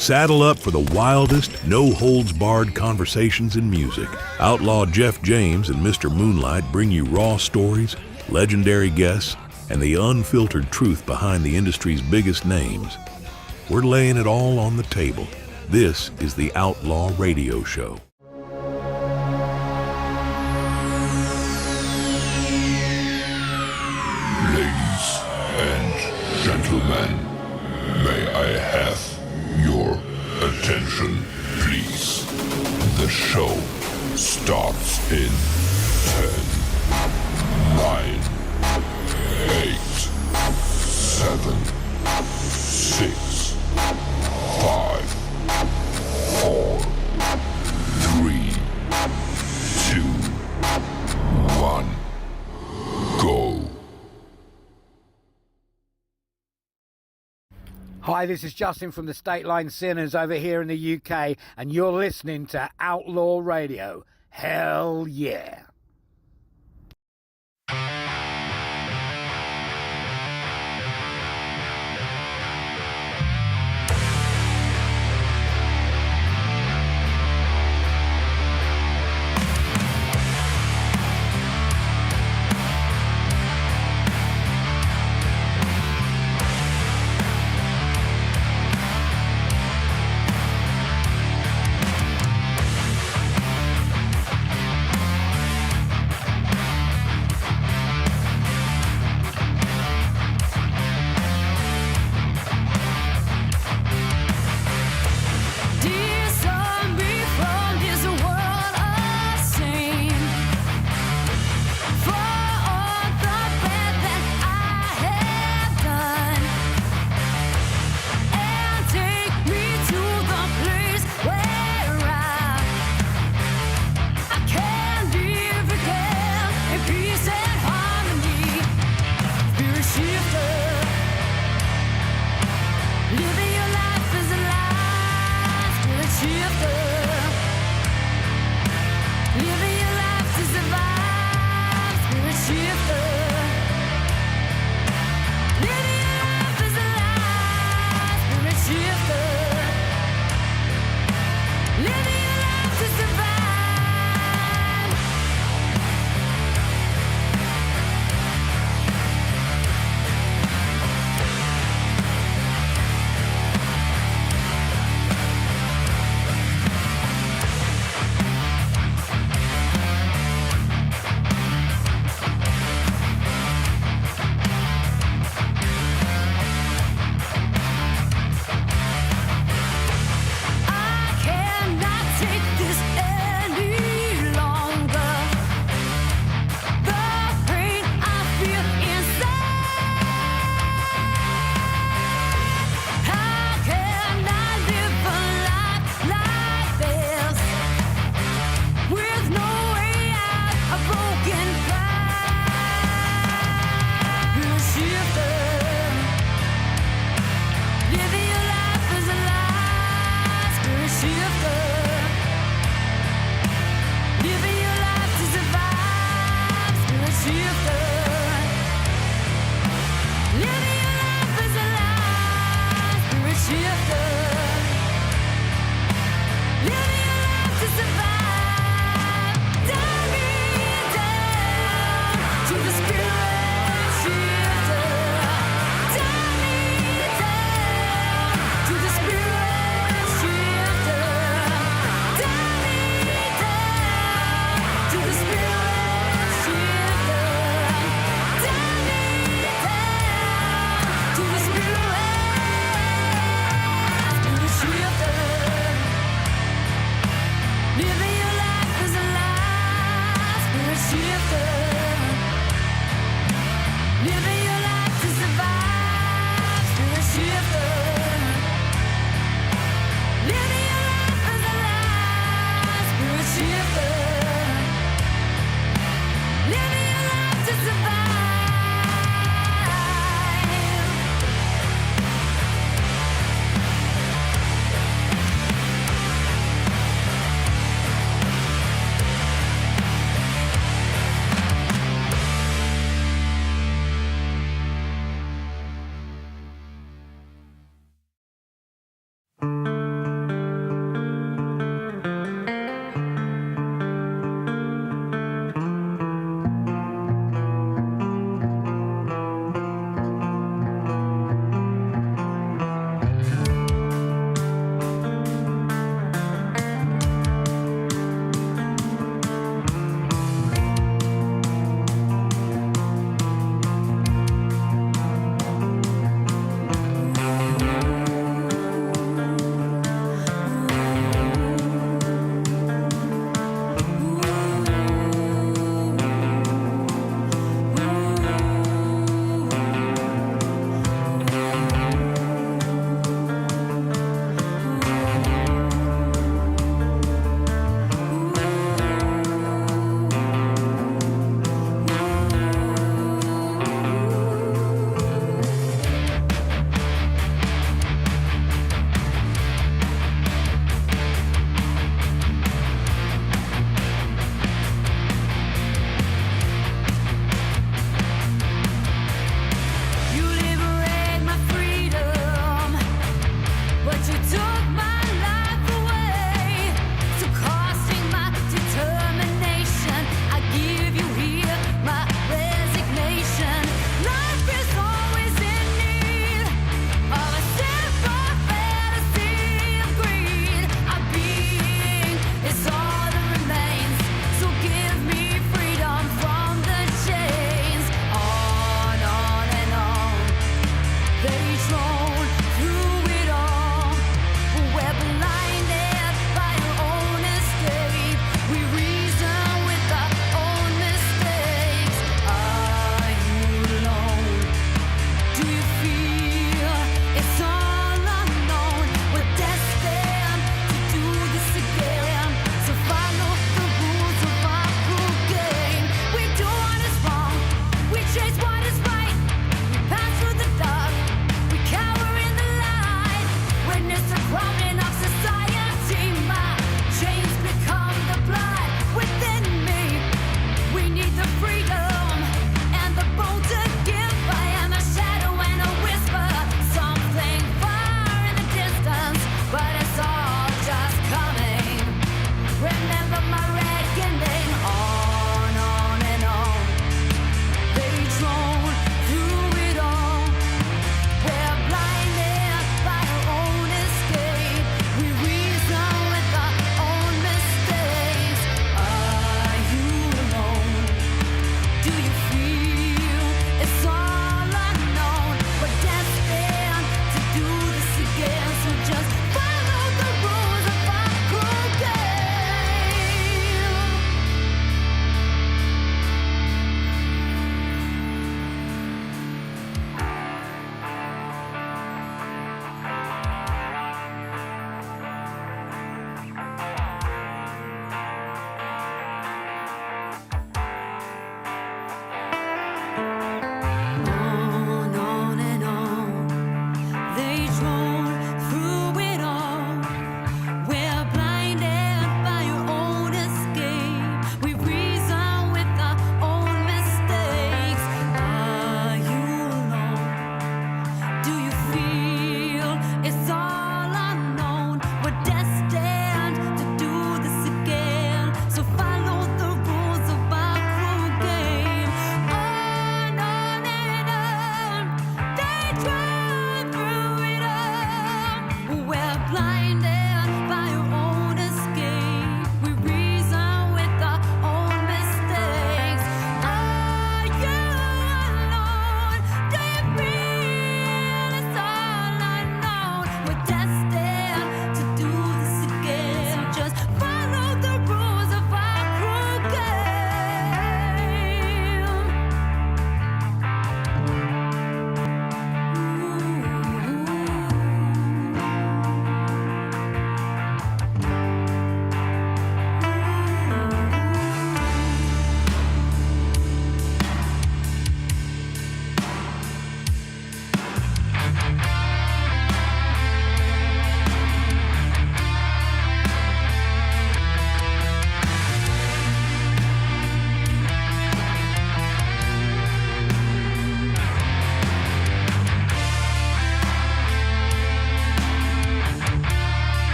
Saddle up for the wildest, no-holds-barred conversations in music. Outlaw Jeff James and Mr. Moonlight bring you raw stories, legendary guests, and the unfiltered truth behind the industry's biggest names. We're laying it all on the table. This is the Outlaw Radio Show. Ladies and gentlemen, may I have your attention, please? The show starts in 10, 9, 8, 7, 6, 5, 4, 3, 2, 1, go. Hi, this is Justin from the State Line Sinners over here in the UK, and you're listening to Outlaw Radio. Hell yeah.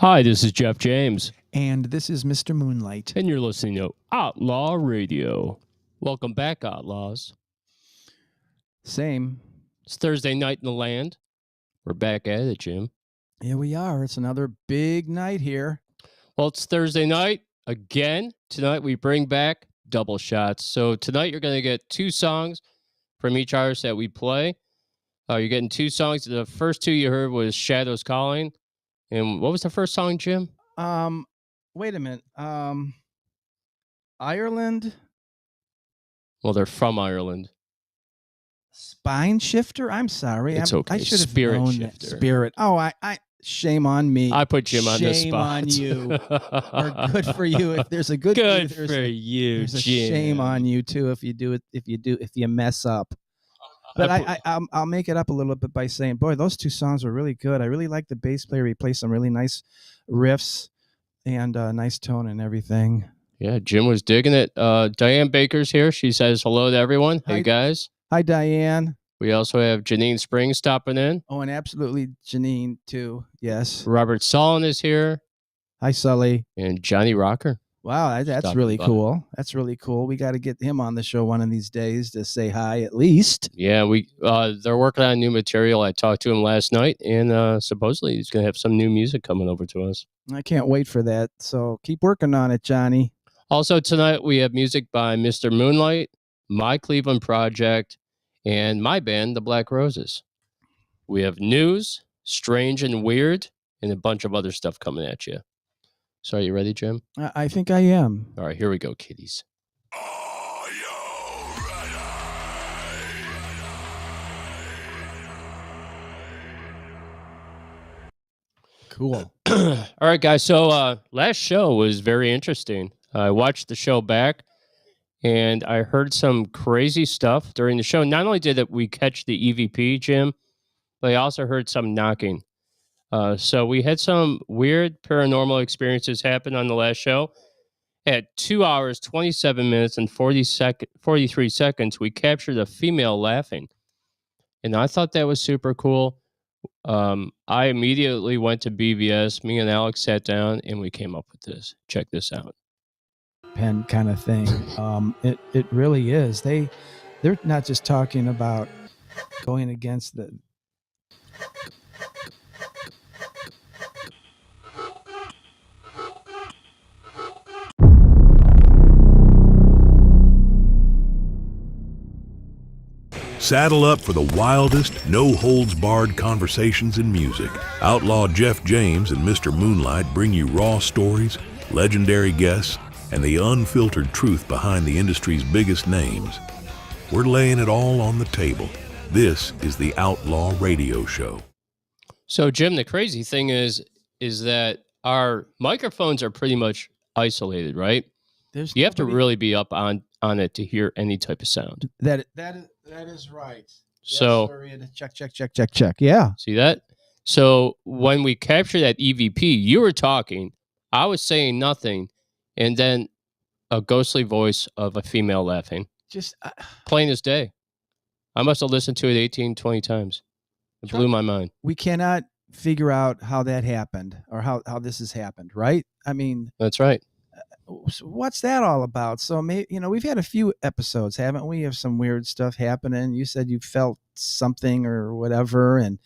Hi, this is Jeff James. And this is Mr. Moonlight. And you're listening to Outlaw Radio. Welcome back, Outlaws. Same. It's Thursday night in the land. We're back at it, Jim. Here we are. It's another big night here. Well, it's Thursday night again. Tonight we bring back double shots. So tonight you're going to get two songs from each artist that we play. You're getting two songs. The first two you heard was Shadows Calling. And what was the first song, Jim? Wait a minute. Ireland? Well, they're from Ireland. Spine Shifter? I'm sorry. It's okay. I should have Spirit known Shifter. That. Spirit. Oh, I shame on me. I put Jim on the spot. Shame on you. Or good for you. If there's a good for you, there's a Jim. shame on you too if you mess up. But I'll make it up a little bit by saying, boy, those two songs were really good. I really like the bass player. He plays some really nice riffs and nice tone and everything. Yeah, Jim was digging it. Diane Baker's here. She says hello to everyone. Hey, guys. Hi, Diane. We also have Janine Springs stopping in. Oh, and absolutely Janine, too. Yes. Robert Solon is here. Hi, Sully. And Johnny Rocker. Wow, that's really cool. That's really cool. We got to get him on the show one of these days to say hi at least. Yeah, they're working on new material. I talked to him last night, and supposedly he's going to have some new music coming over to us. I can't wait for that. So keep working on it, Johnny. Also tonight we have music by Mr. Moonlight, My Cleveland Project, and my band, The Black Roses. We have news, strange and weird, and a bunch of other stuff coming at you. So are you ready, Jim? I think I am. All right, here we go, kiddies. Are you ready? Cool. All right, guys. So last show was very interesting. I watched the show back, and I heard some crazy stuff during the show. Not only did we catch the EVP, Jim, but I also heard some knocking. So we had some weird paranormal experiences happen on the last show. At 2 hours, 27 minutes, and 43 seconds, we captured a female laughing. And I thought that was super cool. I immediately went to BVS. Me and Alex sat down, and we came up with this. Check this out. Pen kind of thing. It really is. They're not just talking about going against the. Saddle up for the wildest, no-holds-barred conversations in music. Outlaw Jeff James and Mr. Moonlight bring you raw stories, legendary guests, and the unfiltered truth behind the industry's biggest names. We're laying it all on the table. This is the Outlaw Radio Show. So, Jim, the crazy thing is that our microphones are pretty much isolated, right? You have to really be up on it to hear any type of sound. That is right. So, check. Yeah. See that? So when we captured that EVP, you were talking, I was saying nothing, and then a ghostly voice of a female laughing. Just plain as day. I must have listened to it 18, 20 times. It blew my mind. We cannot figure out how that happened or how this has happened, right? I mean, that's right. What's that all about? So maybe, we've had a few episodes, haven't we, of some weird stuff happening. You said you felt something or whatever, and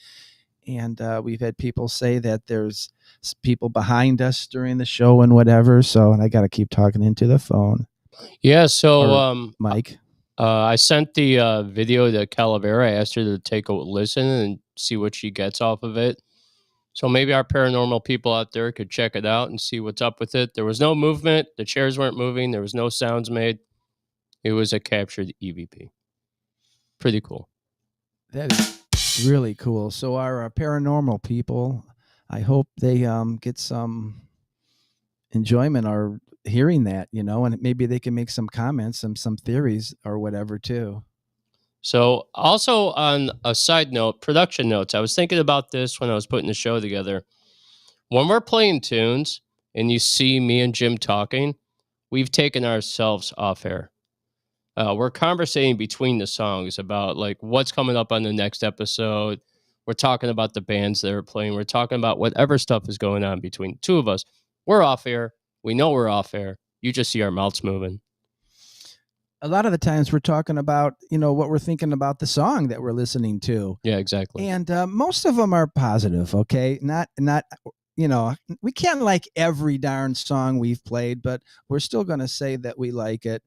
we've had people say that there's people behind us during the show and whatever. So, and I got to keep talking into the phone. Yeah. So, Mike, I sent the video to Calavera. I asked her to take a listen and see what she gets off of it. So maybe our paranormal people out there could check it out and see what's up with it. There was no movement. The chairs weren't moving. There was no sounds made. It was a captured EVP. Pretty cool. That is really cool. So our paranormal people, I hope they get some enjoyment or hearing that, and maybe they can make some comments and some theories or whatever too. So also on a side note, production notes, I was thinking about this when I was putting the show together. When we're playing tunes and you see me and Jim talking, we've taken ourselves off air. We're conversating between the songs about like what's coming up on the next episode. We're talking about the bands that are playing. We're talking about whatever stuff is going on between the two of us. We're off air. We know we're off air. You just see our mouths moving. A lot of the times we're talking about, what we're thinking about the song that we're listening to. Yeah, exactly. And most of them are positive. Okay. Not, we can't like every darn song we've played, but we're still going to say that we like it.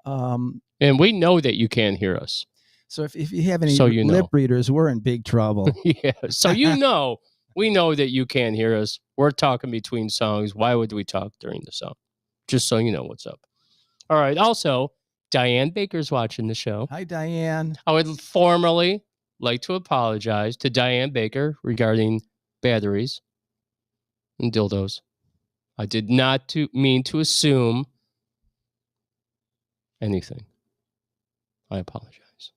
And we know that you can't hear us. So if you have any lip readers, we're in big trouble. Yeah. So we know that you can't hear us. We're talking between songs. Why would we talk during the song? Just so you know what's up. All right. Also, Diane Baker's watching the show. Hi, Diane. I would formally like to apologize to Diane Baker regarding batteries and dildos. I did not mean to assume anything. I apologize.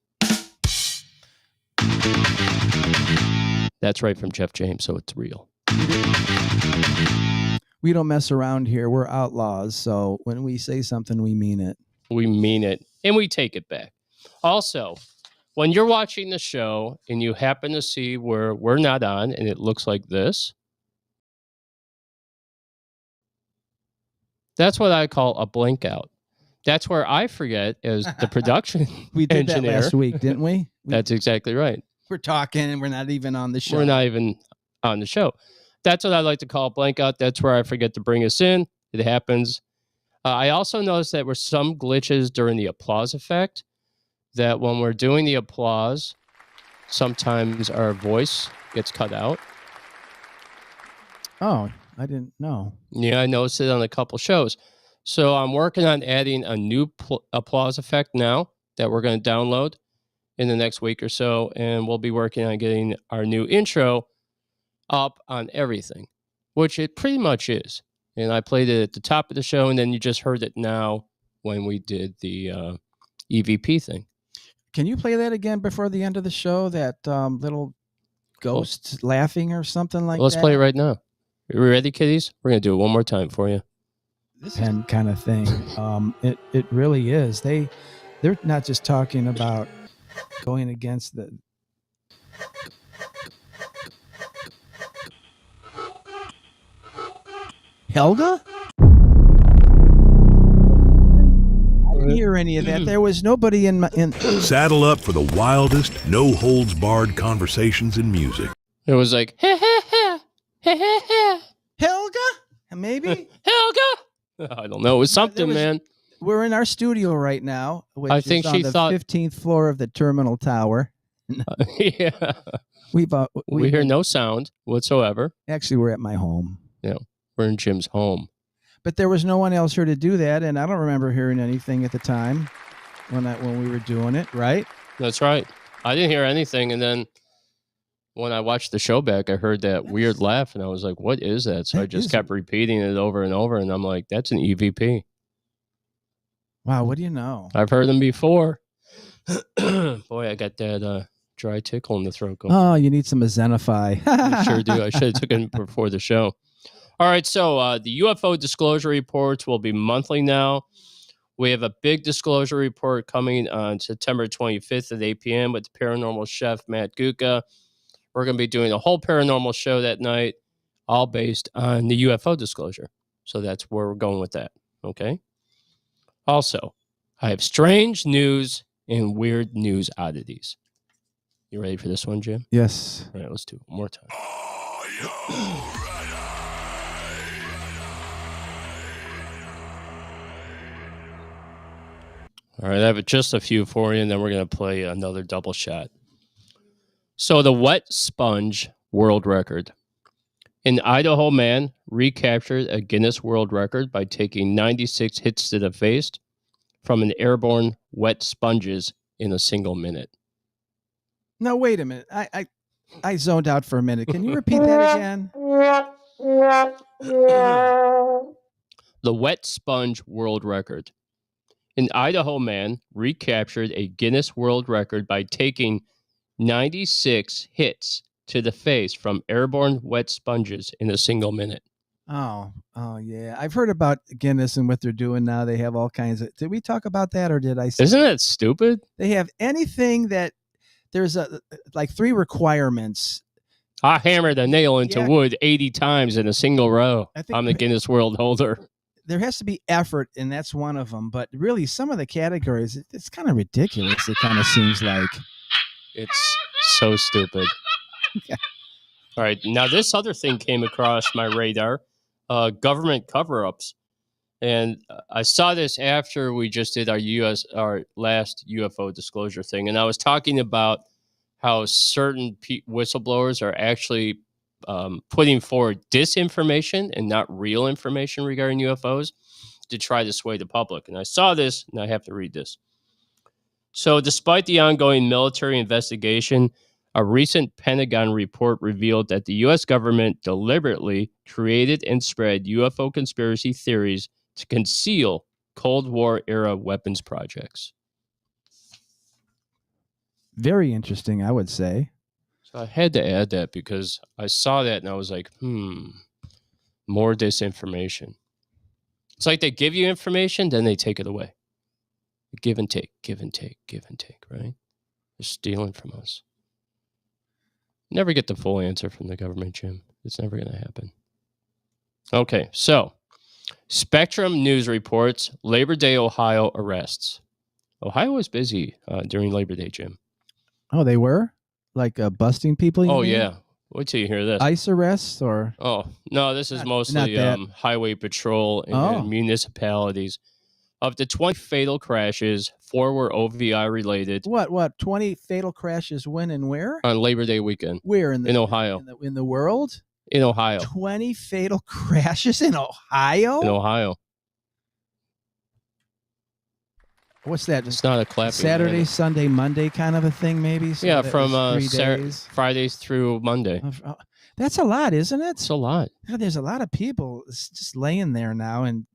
That's right from Jeff James, so it's real. We don't mess around here. We're outlaws, so when we say something, we mean it. We mean it, and we take it back. Also, when you're watching the show and you happen to see where we're not on and it looks like this, that's what I call a blink out. That's where I forget as the production we did engineer. That last week, didn't we? That's exactly right. We're talking and we're not even on the show. We're not even on the show. That's what I like to call a blank out. That's where I forget to bring us in. It happens. I also noticed that there were some glitches during the applause effect, that when we're doing the applause, sometimes our voice gets cut out. Oh, I didn't know. Yeah, I noticed it on a couple shows. So I'm working on adding a new applause effect now that we're going to download in the next week or so, and we'll be working on getting our new intro up on everything. which it pretty much is. And I played it at the top of the show, and then you just heard it now when we did the EVP thing. Can you play that again before the end of the show? That little ghost laughing or something like Let's that? play it right now. Are you ready, kiddies? We're going to do it one more time for you. This pen kind of thing. It really is. They're not just talking about going against the... Helga? I didn't hear any of that. There was nobody in... Saddle up for the wildest, no-holds-barred conversations in music. It was like, ha, ha, ha, ha, ha, ha. Helga? Maybe? Helga? I don't know. It was something, man. We're in our studio right now, which I think is on she the thought 15th floor of the terminal tower. Yeah. We hear no sound whatsoever. Actually, we're at my home. Yeah, we're in Jim's home. But there was no one else here to do that, and I don't remember hearing anything at the time when we were doing it, right? That's right. I didn't hear anything, and then when I watched the show back, I heard that weird laugh, and I was like, what is that? So I just kept repeating it over and over, and I'm like, that's an EVP. Wow, what do you know? I've heard them before. Boy, I got that dry tickle in the throat going. Oh, you need some Zenify. I sure do. I should have taken it before the show. All right, so the UFO disclosure reports will be monthly now. We have a big disclosure report coming on September 25th at 8 p.m. with paranormal chef Matt Guka. We're going to be doing a whole paranormal show that night, all based on the UFO disclosure. So that's where we're going with that, okay? Also, I have strange news and weird news oddities. You ready for this one, Jim? Yes. All right, let's do it one more time. All right, I have just a few for you, and then we're going to play another double shot. So the wet sponge world record. An Idaho man recaptured a Guinness World Record by taking 96 hits to the face from an airborne wet sponges in a single minute. Now, wait a minute. I zoned out for a minute. Can you repeat that again? The wet sponge world record. An Idaho man recaptured a Guinness World Record by taking 96 hits to the face from airborne wet sponges in a single minute. Oh, yeah. I've heard about Guinness and what they're doing now. They have all kinds of... Did we talk about that, or did I say... Isn't that stupid? They have anything that... There's like 3 requirements. I hammered a nail into wood 80 times in a single row. I'm the Guinness World holder. There has to be effort, and that's one of them. But really, some of the categories, it's kind of ridiculous. It kind of seems like... It's so stupid. Yeah. All right. Now, this other thing came across my radar, government cover-ups. And I saw this after we just did our last UFO disclosure thing. And I was talking about how certain whistleblowers are actually putting forward disinformation and not real information regarding UFOs to try to sway the public. And I saw this, and I have to read this. So despite the ongoing military investigation, a recent Pentagon report revealed that the U.S. government deliberately created and spread UFO conspiracy theories to conceal Cold War-era weapons projects. Very interesting, I would say. So I had to add that because I saw that and I was like, more disinformation. It's like they give you information, then they take it away. Give and take, give and take, give and take, right? They're stealing from us. Never get the full answer from the government, Jim. It's never going to happen. Okay, so Spectrum News reports Labor Day, Ohio arrests. Ohio was busy during Labor Day, Jim. Oh, they were? Like busting people? Oh, yeah. Wait till you hear this. ICE arrests or? Oh, no, this is mostly highway patrol and municipalities. Of the 20 fatal crashes, 4 were OVI related. What? 20 fatal crashes when and where? On Labor Day weekend. Where? In Ohio. In the world? In Ohio. 20 fatal crashes in Ohio? In Ohio. What's that? It's not a clapping Saturday, handle. Sunday, Monday kind of a thing, maybe. So Yeah, that from was 3 days. Fridays through Monday. That's a lot, isn't it? It's a lot. God, there's a lot of people just laying there now, and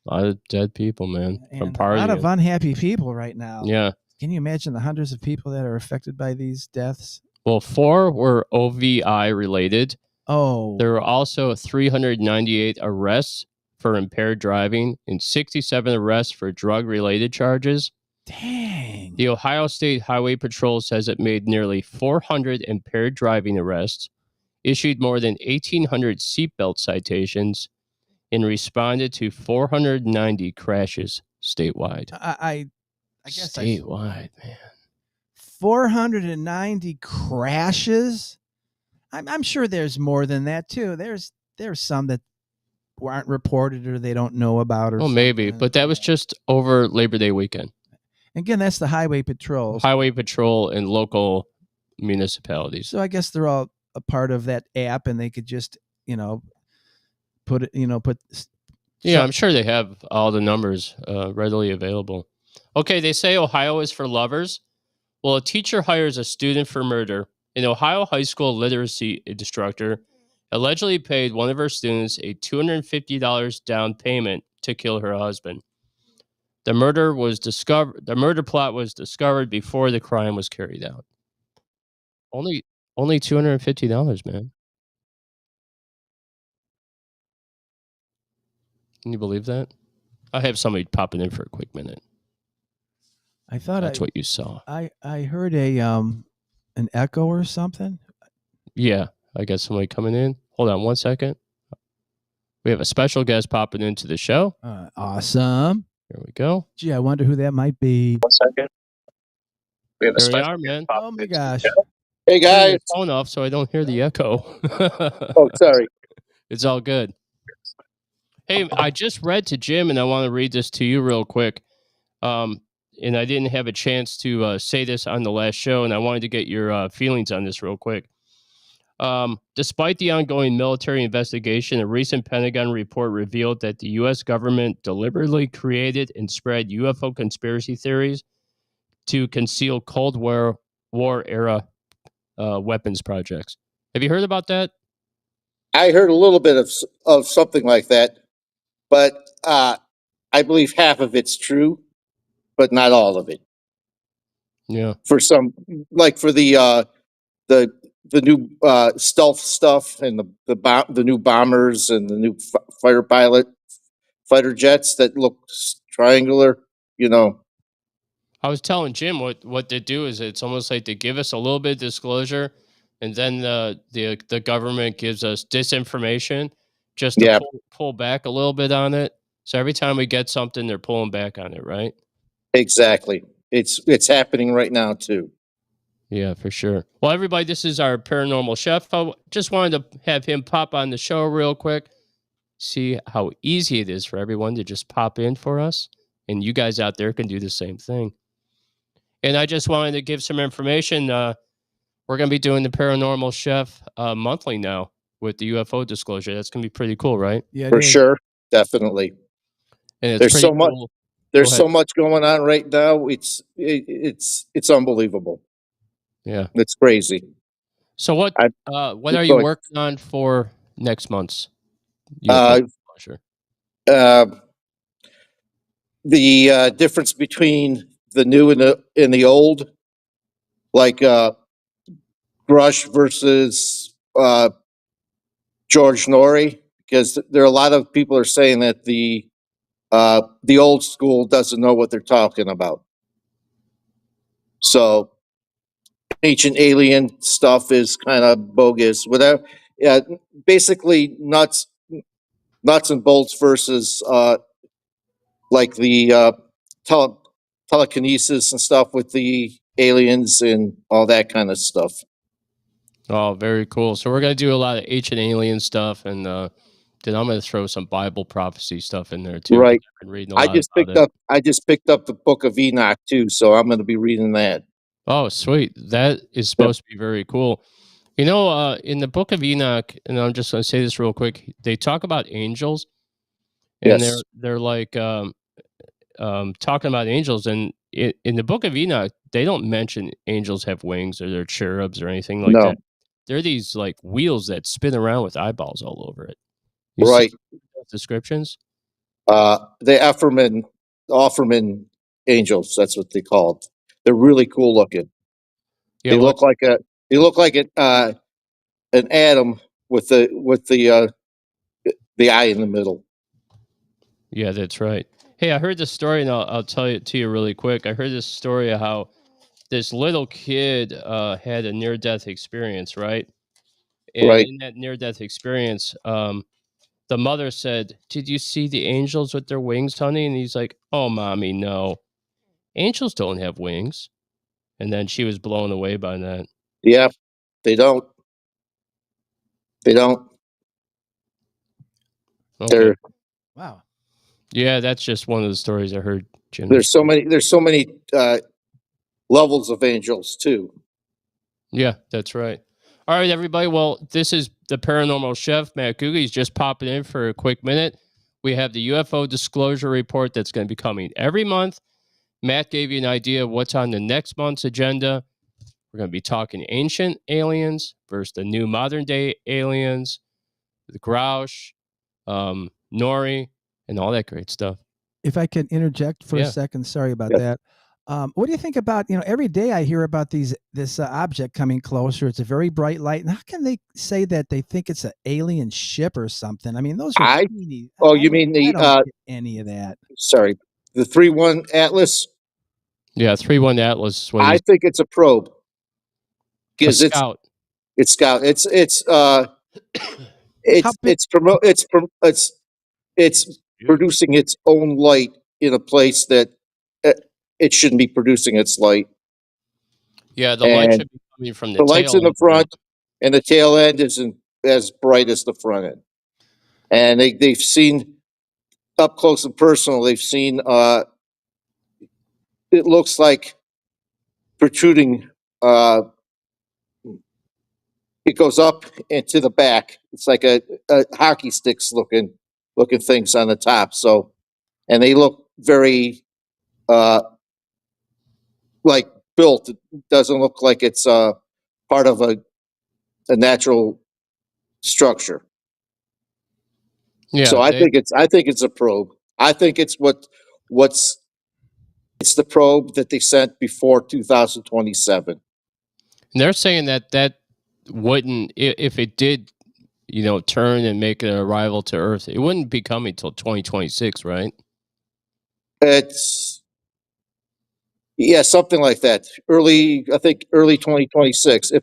A lot of dead people, man, from and a partying. lot of unhappy people right now. Yeah. Can you imagine the hundreds of people that are affected by these deaths? Well, 4 were OVI related. Oh, There were also 398 arrests for impaired driving and 67 arrests for drug-related charges. dang. The Ohio State Highway Patrol says it made nearly 400 impaired driving arrests, issued more than 1,800 seatbelt citations, and responded to 490 crashes statewide. I guess Statewide, man. 490 crashes. I'm sure there's more than that too. There's some that aren't reported or they don't know about or Maybe, something. but that was just over Labor Day weekend. Again, that's the highway patrols. Highway Patrol and local municipalities. So I guess they're all a part of that app, and they could just put it Yeah, I'm sure they have all the numbers readily available. Okay, they say Ohio is for lovers. Well, a teacher hires a student for murder. An Ohio high school literacy instructor allegedly paid one of her students a $250 down payment to kill her husband. The murder plot was discovered before the crime was carried out. Only $250, man. Can you believe that? I have somebody popping in for a quick minute. I thought That's what you saw. I heard an echo or something. Yeah, I got somebody coming in. Hold on 1 second. We have a special guest popping into the show. Awesome. Here we go. Gee, I wonder who that might be. 1 second. We have a There we special are, man. Oh my gosh. Hey Turn your guys. phone off so I don't hear the echo. Oh, sorry. It's all good. Hey, I just read to Jim, and I want to read this to you real quick. And I didn't have a chance to say this on the last show, and I wanted to get your feelings on this real quick. Despite the ongoing military investigation, a recent Pentagon report revealed that the U.S. government deliberately created and spread UFO conspiracy theories to conceal Cold War era weapons projects. Have you heard about that? I heard a little bit of something like that, but I believe half of it's true, but not all of it. Yeah. For some, like for the new stealth stuff and the new bombers and the new fighter jets that look triangular. I was telling Jim what they do is it's almost like they give us a little bit of disclosure, and then the government gives us disinformation just to pull back a little bit on it. So every time we get something, they're pulling back on it, right? Exactly. It's happening right now too. Yeah, for sure. Well, everybody, this is our paranormal chef. I just wanted to have him pop on the show real quick, see how easy it is for everyone to just pop in for us, and you guys out there can do the same thing. And I just wanted to give some information. We're going to be doing the Paranormal Chef monthly now with the UFO disclosure. That's going to be pretty cool, right? Yeah, For sure. Definitely. And it's There's pretty so much. cool. There's so much going on right now. It's unbelievable. Yeah, it's crazy. So what are you working on for next month's UFO disclosure? The difference between the new and the old, like Grush versus George Norrie, because there are a lot of people are saying that the old school doesn't know what they're talking about. So ancient alien stuff is kind of bogus. Whatever, yeah, basically nuts and bolts versus like the telekinesis and stuff with the aliens and all that kind of stuff. Oh, very cool. So we're going to do a lot of ancient alien stuff, and then I'm going to throw some Bible prophecy stuff in there too. Right. I've been reading a lot I just picked up the Book of Enoch too, so I'm going to be reading that. Oh, sweet. That is supposed to be very cool. You know, in the Book of Enoch, and I'm just going to say this real quick, they talk about angels, and they're like talking about angels, and in the Book of Enoch, they don't mention angels have wings or they're cherubs or anything like No. that. They're these like wheels that spin around with eyeballs all over it. You see Right. those descriptions? The Offerman angels. That's what they called. They're really cool looking. Yeah, They well, look like an atom with the eye in the middle. yeah, that's right. Hey, I heard this story, and I'll tell it to you really quick. I heard this story of how this little kid had a near-death experience, right? And Right. in that near-death experience, the mother said, "Did you see the angels with their wings, honey?" And he's like, "Oh, mommy, no. Angels don't have wings." And then she was blown away by that. Yeah. They don't. They don't. Okay. They're Wow. Yeah, that's just one of the stories I heard, Jim. there's so many. There's so many levels of angels too. Yeah, that's right. All right, everybody. Well, this is the Paranormal Chef, Matt Googie. He's just popping in for a quick minute. We have the UFO disclosure report that's going to be coming every month. Matt gave you an idea of what's on the next month's agenda. We're going to be talking ancient aliens versus the new modern day aliens, the Grouch, Nori, and all that great stuff. If I could interject for Yeah. a second, sorry about Yeah. that. What do you think about, every day I hear about this object coming closer. It's a very bright light. And how can they say that they think it's an alien ship or something? I mean, those are I teeny. Oh, I you don't, mean I the don't get any of that. sorry, the 3-1 Atlas? Yeah, 3-1 Atlas is what I he's think it's a probe a because scout. it's scout. It's How big? it's producing its own light in a place that uh, it shouldn't be producing its light. Yeah, the light And should be coming from the the light's tail in the end, right? front, and the tail end isn't as bright as the front end. And they've seen up close and personal. They've seen it looks like protruding. It goes up and to the back. It's like a hockey sticks looking things on the top. So, and they look very uh, like built. It doesn't look like it's part of a natural structure. Yeah, So I think it's a probe. I think it's what's it's the probe that they sent before 2027. and they're saying that wouldn't, if it did, turn and make an arrival to Earth, it wouldn't be coming till 2026, right? It's something like that. I think early 2026. If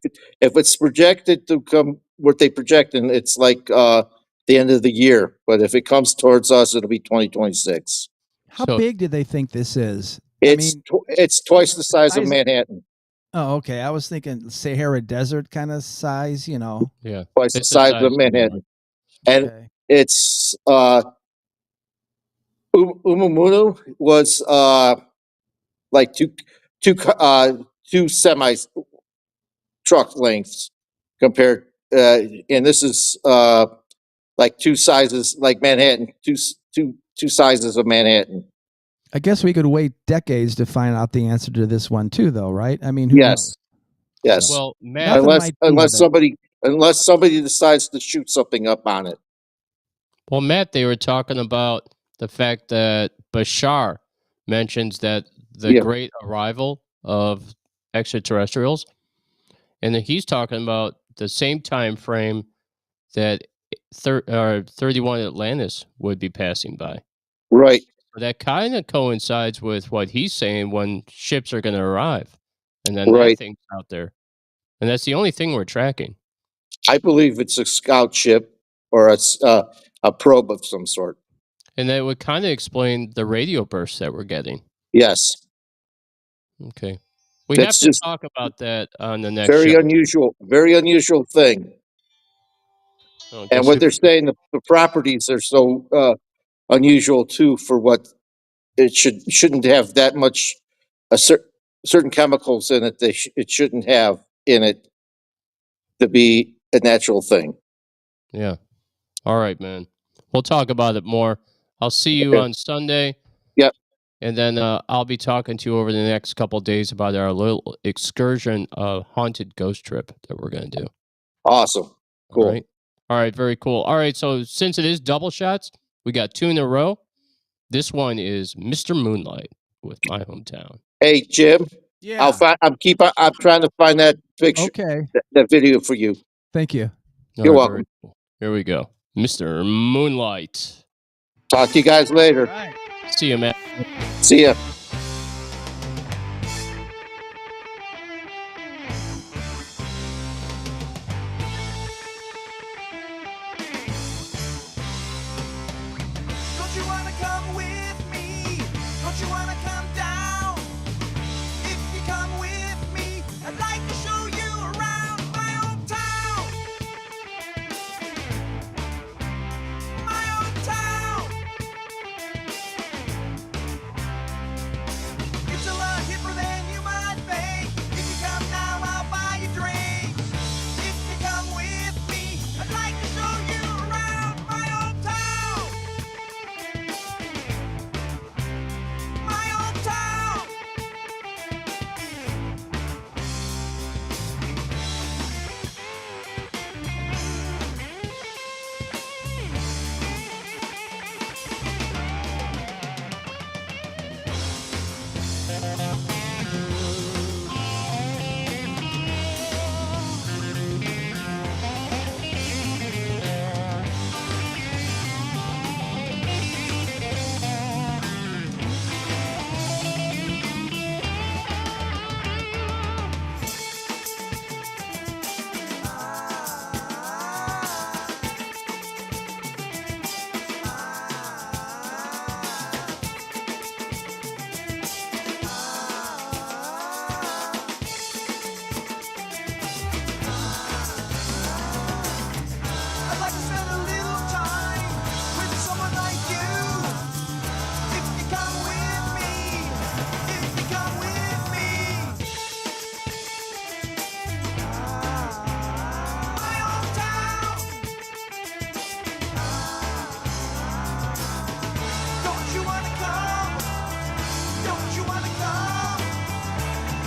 it's projected to come what they project, and it's like the end of the year. But if it comes towards us, it'll be 2026. How So big do they think this is? It's twice the size of Manhattan. Oh, okay. I was thinking Sahara Desert kind of size. yeah, Twice the it's the size size of of Manhattan, and Okay. it's Umamunu was like two semi truck lengths compared, and this is like two sizes like Manhattan, two sizes of Manhattan. I guess we could wait decades to find out the answer to this one too, though, right? I mean, who Yes, knows? yes. Well, Matt, Nothing might be with it. Unless somebody decides to shoot something up on it. they were talking about the fact that Bashar mentions that the Yeah. great arrival of extraterrestrials, and then he's talking about the same time frame that 31 Atlantis would be passing by. Right. So that kind of coincides with what he's saying when ships are going to arrive, and then that Right. thing's out there, and that's the only thing we're tracking. I believe it's a scout ship or a probe of some sort. And that would kind of explain the radio bursts that we're getting. Yes. Okay. We That's have to just talk about that on the next very show. very unusual thing. Oh, And just what so- they're saying, the properties are so unusual too for what it shouldn't have that much certain chemicals in it. It shouldn't have in it to be a natural thing. Yeah. All right, man. We'll talk about it more. I'll see you Okay. on Sunday. Yep. And then I'll be talking to you over the next couple of days about our little excursion haunted ghost trip that we're going to do. Awesome. Cool. All right, very cool. All right, so since it is double shots, we got 2 in a row. This one is Mr. Moonlight with My Hometown. Hey, Jim. Yeah. I'm trying to find that picture, Okay. that video for you. Thank you. You're welcome. Very cool. Here we go. Mr. Moonlight. Talk to you guys later. All right. See you, man. See ya. Don't you wanna come with me? Don't you wanna come down? If you come with me, I'd like to show you around my old town. My old town. It's a lot hipper than you might think. If you come now, I'll buy you drinks. If you come with me, I'd like to show you around my old town. My old town. I'd like to spend a little time with someone like you. If you come with me, if you come with me. My old town. Don't you wanna come? Don't you wanna come?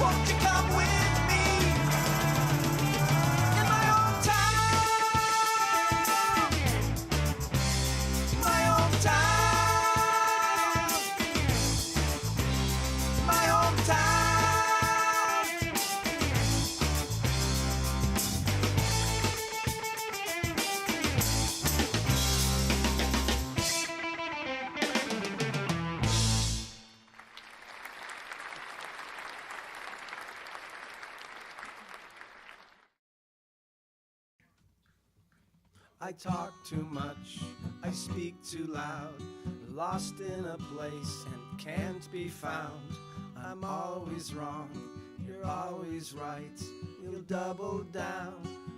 Won't you come with me? In my old town. My hometown. My hometown. I talk too much, I speak too loud, lost in a place and can't be found. I'm always wrong, you're always right. You'll double down,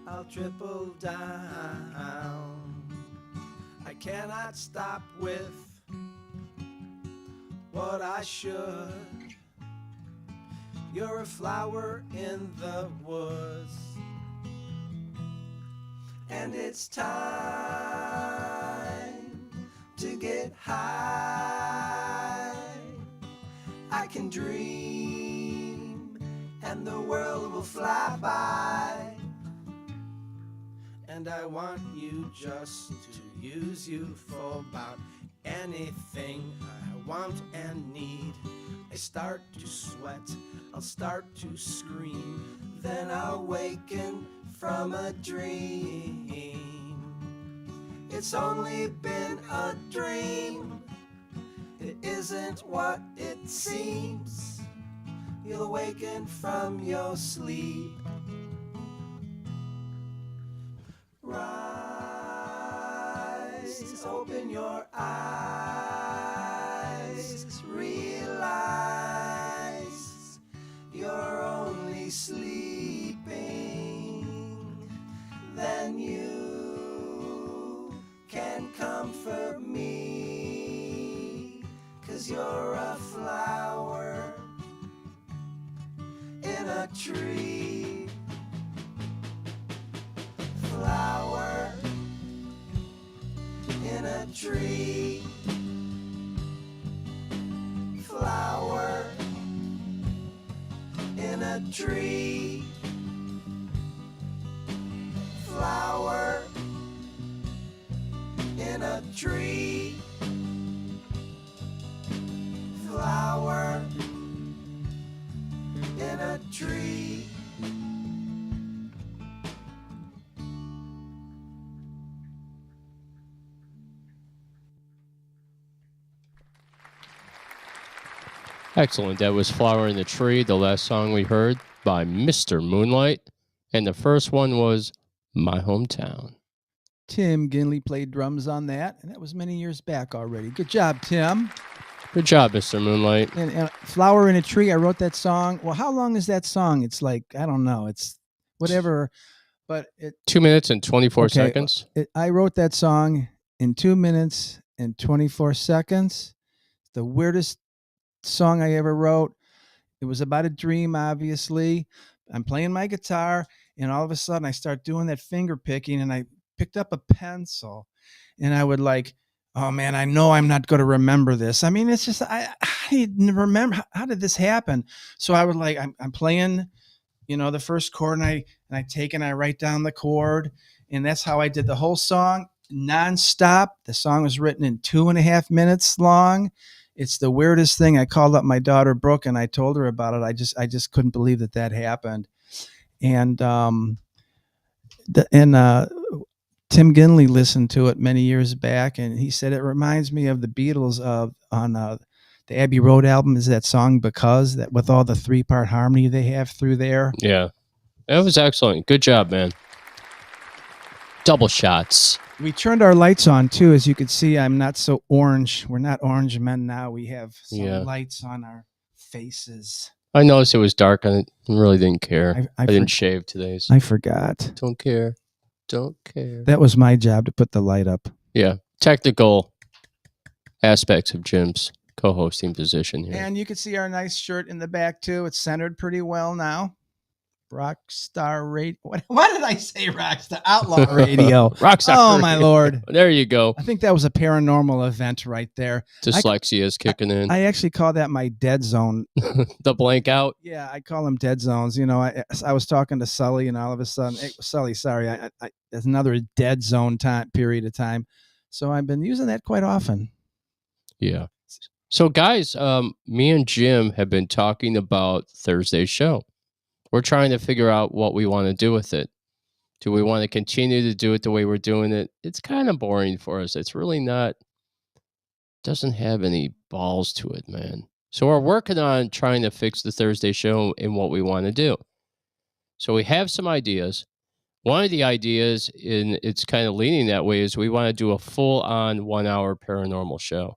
I'll triple down. I cannot stop with what I should. You're a flower in the woods. And it's time to get high. I can dream and the world will fly by. And I want you just to use you for about anything I want and need. I start to sweat, I'll start to scream, then I'll waken from a dream. It's only been a dream, it isn't what it seems. You'll awaken from your sleep. Rise, open your eyes, realize you're only sleeping. Then you can comfort me, 'cause you're a flower in a tree. Flower in a tree. Flower tree. Flower in a tree. Flower in a tree. Excellent. That was Flower in the Tree, the last song we heard by Mr. Moonlight. And the first one was My Hometown. Tim Ginley played drums on that, and that was many years back already. Good job, Tim. Good job, Mr. Moonlight. And Flower in a Tree, I wrote that song. Well, how long is that song? It's like, I don't know. It's whatever. But 2 minutes and 24 seconds. I wrote that song in 2 minutes and 24 seconds. The weirdest song I ever wrote. It was about a dream, obviously. I'm playing my guitar, and all of a sudden I start doing that finger picking, and I picked up a pencil, and I would like, oh man, I know I'm not going to remember this. I mean, it's just, I didn't remember. How did this happen? So I would like, I'm playing, the first chord, and I take and I write down the chord, and that's how I did the whole song nonstop. The song was written in 2.5 minutes long. It's the weirdest thing. I called up my daughter Brooke and I told her about it. I just couldn't believe that happened. And Tim Ginley listened to it many years back, and he said it reminds me of the Beatles on the Abbey Road album. Is that song Because, that with all the 3-part harmony they have through there? Yeah, that was excellent. Good job, man. Double shots. We turned our lights on too, as you can see. I'm not so orange. We're not orange men now. We have some lights on our faces. I noticed it was dark. I really didn't care. I didn't shave today. So I forgot. Don't care. Don't care. That was my job to put the light up. Yeah. Technical aspects of Jim's co-hosting position here. And you can see our nice shirt in the back too. It's centered pretty well now. Rockstar Radio. What did I say? Rockstar Outlaw Radio. Rockstar. Oh Radio. my Lord! There you go. I think that was a paranormal event right there. Dyslexia is kicking in. I actually call that my dead zone. The blank out. Yeah, I call them dead zones. I was talking to Sully, and all of a sudden, hey, Sully, sorry, there's another dead zone period of time. So I've been using that quite often. Yeah. So guys, me and Jim have been talking about Thursday's show. We're trying to figure out what we want to do with it. Do we want to continue to do it the way we're doing it? It's kind of boring for us. It's really not, doesn't have any balls to it, man. So we're working on trying to fix the Thursday show and what we want to do. So we have some ideas. One of the ideas, and it's kind of leaning that way, is we want to do a full-on 1-hour paranormal show.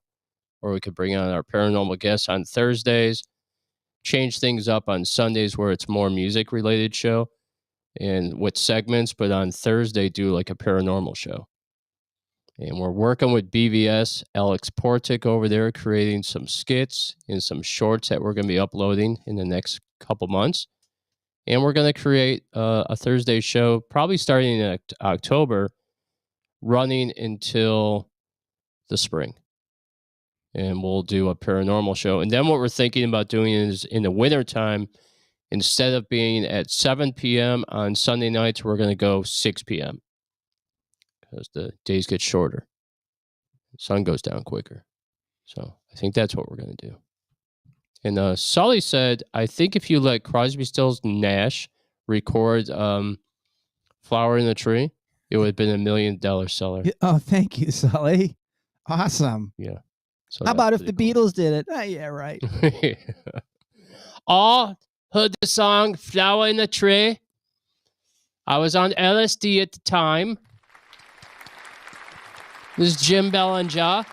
Or we could bring on our paranormal guests on Thursdays, change things up on Sundays where it's more music related show and with segments, but on Thursday do like a paranormal show. And we're working with BVS, Alex Portick over there, creating some skits and some shorts that we're going to be uploading in the next couple months. And we're going to create a Thursday show, probably starting in October, running until the spring. And we'll do a paranormal show. And then what we're thinking about doing is in the wintertime, instead of being at 7 p.m. on Sunday nights, we're going to go 6 p.m. because the days get shorter. The sun goes down quicker. So I think that's what we're going to do. And Sully said, I think if you let Crosby, Stills, Nash record Flower in the Tree, it would have been $1 million seller. Oh, thank you, Sully. Awesome. Yeah. So how about if the Beatles did it? Oh, yeah, right. All heard the song Flower in the Tree. I was on LSD at the time. This is Jim Bellinger.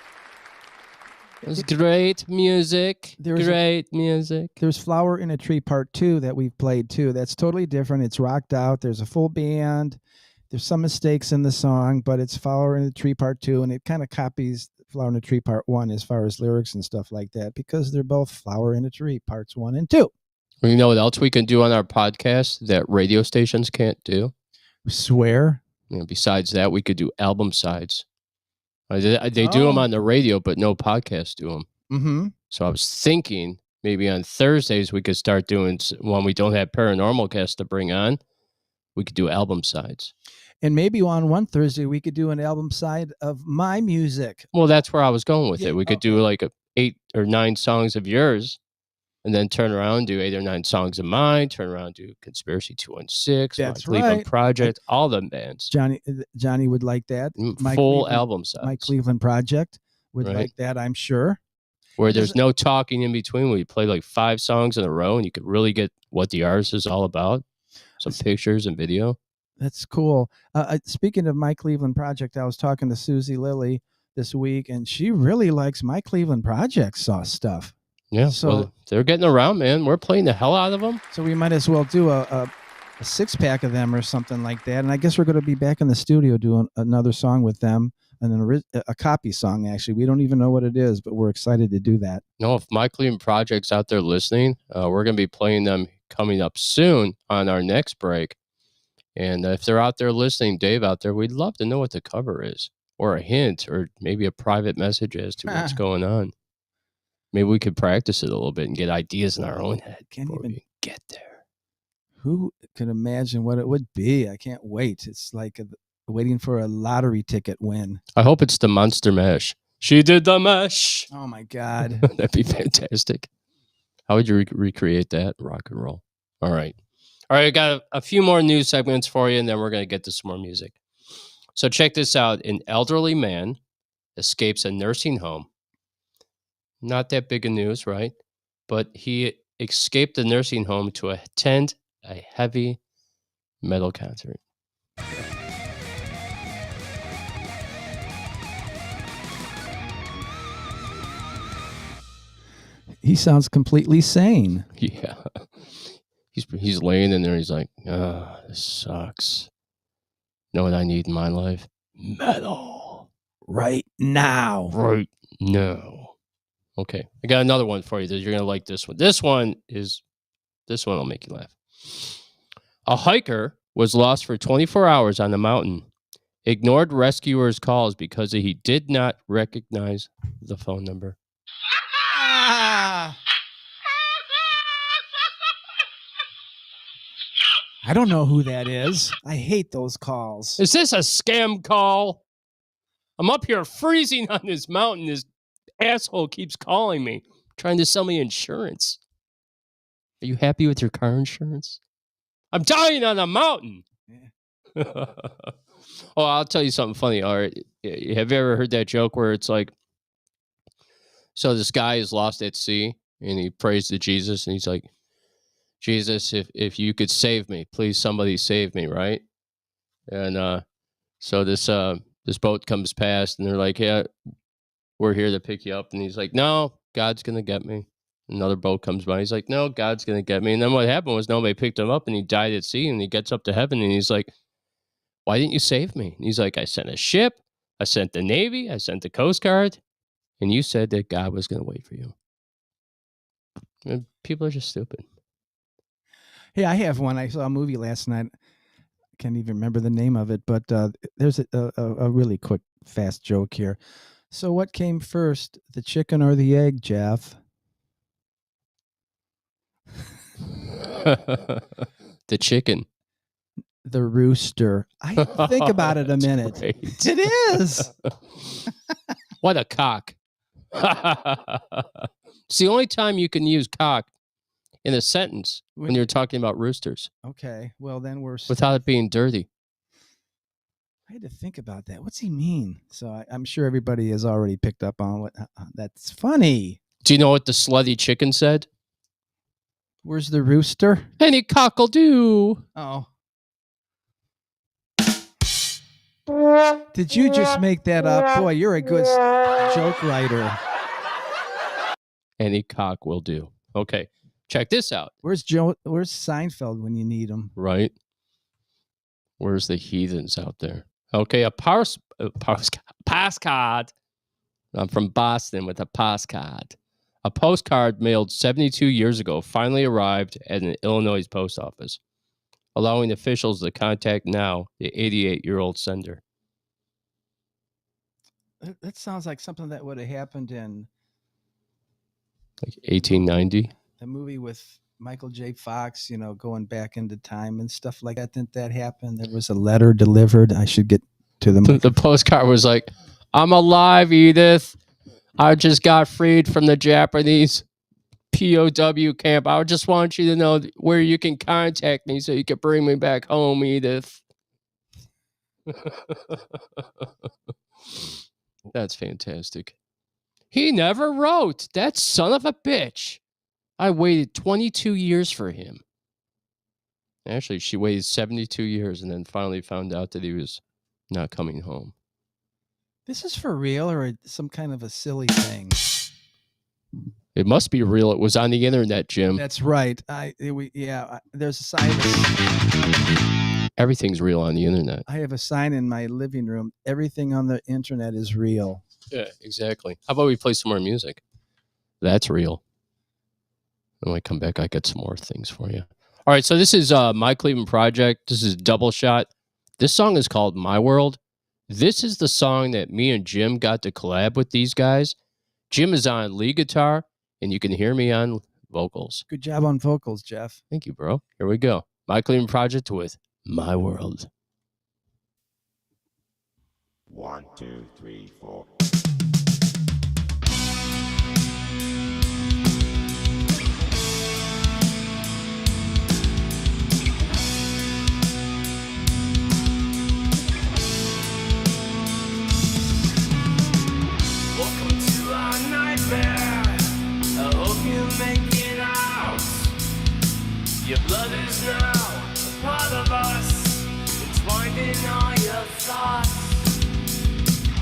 It was great music. Great music. There's Flower in a Tree Part 2 that we've played too. That's totally different. It's rocked out. There's a full band. There's some mistakes in the song, but it's Flower in a Tree Part 2, and it kind of copies Flower in a Tree Part 1 as far as lyrics and stuff like that, because they're both Flower in a Tree Parts 1 and 2. Well, you know what else we can do on our podcast that radio stations can't do? Swear. Besides that, we could do album sides. They do them on the radio, but no podcasts do them. Mm-hmm. So I was thinking maybe on Thursdays we could start doing, when we don't have paranormal guests to bring on, we could do album sides. And maybe on one Thursday we could do an album side of my music. Well, that's where I was going with Yeah, it. We could do like 8 or 9 songs of yours, and then turn around and do 8 or 9 songs of mine. Turn around and do Conspiracy 216, That's My Cleveland right. Project, all them bands. Johnny would like that. Full album sides. My Cleveland Project would Right. like that, I'm sure. Where there's no talking in between, where you play like 5 songs in a row and you could really get what the artist is all about. Some pictures and video. That's cool. Speaking of My Cleveland Project, I was talking to Susie Lilly this week, and she really likes My Cleveland Project stuff. Yeah, So well, they're getting around, man. We're playing the hell out of them. So we might as well do a 6-pack of them or something like that. And I guess we're going to be back in the studio doing another song with them, and a copy song, actually. We don't even know what it is, but we're excited to do that. No, if My Cleveland Project's out there listening, we're going to be playing them coming up soon on our next break. And if they're out there listening, Dave out there, we'd love to know what the cover is, or a hint, or maybe a private message as to what's going on. Maybe we could practice it a little bit and get ideas in our own head before we get there. Who can imagine what it would be? I can't wait. It's like waiting for a lottery ticket win. I hope it's the Monster Mash. She did the mash. Oh, my God. That'd be fantastic. How would you recreate that? Rock and roll. All right. I got a few more news segments for you, and then we're going to get to some more music. So check this out. An elderly man escapes a nursing home. Not that big of news, right? But he escaped the nursing home to attend a heavy metal concert. He sounds completely sane. Yeah. He's laying in there. He's like, this sucks. Know what I need in my life? Metal. Right now. Right now. Okay. I got another one for you. You're going to like this one. This one will make you laugh. A hiker was lost for 24 hours on the mountain. Ignored rescuers' calls because he did not recognize the phone number. I don't know who that is. I hate those calls. Is this a scam call? I'm up here freezing on this mountain. This asshole keeps calling me, trying to sell me insurance. Are you happy with your car insurance? I'm dying on a mountain. Yeah. Oh, I'll tell you something funny. All right. Have you ever heard that joke where it's like, so this guy is lost at sea and he prays to Jesus and he's like, Jesus, if you could save me, please somebody save me, right? And so this boat comes past and they're like, yeah, we're here to pick you up. And he's like, no, God's going to get me. Another boat comes by. He's like, no, God's going to get me. And then what happened was nobody picked him up and he died at sea and he gets up to heaven and he's like, why didn't you save me? And he's like, I sent a ship. I sent the Navy. I sent the Coast Guard. And you said that God was going to wait for you. And people are just stupid. Hey, I have one. I saw a movie last night. I can't even remember the name of it, but there's a really quick, fast joke here. So what came first, the chicken or the egg, Jeff? The chicken. The rooster. I think about it a minute. Great. It is. What a cock. It's the only time you can use cock in a sentence when you're talking about roosters. Okay, well then we're without it being dirty. I had to think about that. What's he mean? So I'm sure everybody has already picked up on what. That's funny. Do you know what the slutty chicken said? Where's the rooster? Any cockle-doo. Oh. Did you just make that up? Boy, you're a good joke writer. Any cock will do. Okay, check this out. Where's Seinfeld when you need him? Right. Where's the heathens out there? Okay, a postcard. I'm from Boston with a postcard. A postcard mailed 72 years ago finally arrived at an Illinois post office, allowing officials to contact now the 88-year-old sender. That sounds like something that would have happened in Like 1890. The movie with Michael J. Fox, going back into time and stuff like that. Didn't that happen? There was a letter delivered. I should get to the The postcard was like, "I'm alive, Edith. I just got freed from the Japanese POW camp. I just want you to know where you can contact me so you can bring me back home, Edith." That's fantastic. He never wrote. That son of a bitch. I waited 22 years for him. Actually, she waited 72 years and then finally found out that he was not coming home. This is for real or some kind of a silly thing? It must be real. It was on the internet, Jim. That's right. There's a sign. Everything's real on the internet. I have a sign in my living room. Everything on the internet is real. Yeah, exactly. How about we play some more music? That's real. When I come back, I got some more things for you. All right, so this is My Cleveland Project. This is Double Shot. This song is called My World. This is the song that me and Jim got to collab with these guys. Jim is on lead guitar, and you can hear me on vocals. Good job on vocals, Jeff. Thank you, bro. Here we go. My Cleveland Project with My World. 1, 2, 3, 4. Welcome to our nightmare. I hope you make it out. Your blood is now a part of us, entwined in all your thoughts.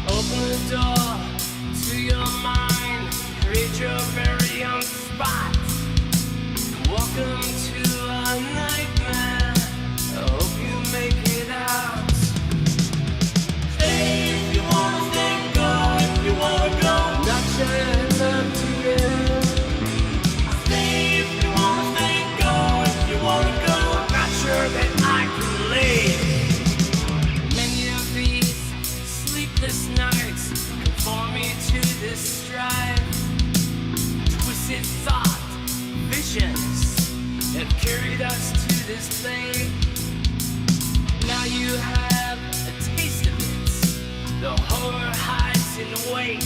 Open the door to your mind, create your very own spot. Welcome to our nightmare. I hope you make it out. Stay if you wanna stay, go if you wanna go. Not sure it's up to you. Stay if you wanna stay, go if you wanna go. Not sure that I can leave. Many of these sleepless nights conform me to this strife. Twisted thought, visions have carried us to this place. Now you have a taste of it. The horror hides in wait.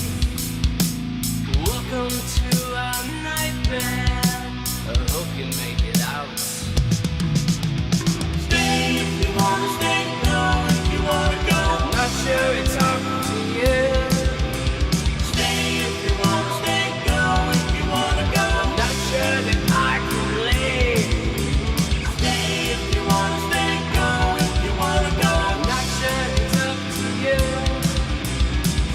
Welcome to our nightmare. I hope you make it out. Stay if you wanna stay, go if you wanna go. Not sure it's up to you. Stay if you wanna stay, go if you wanna go. Not sure that I can leave. Stay if you wanna stay, go if you wanna go. Not sure it's up to you.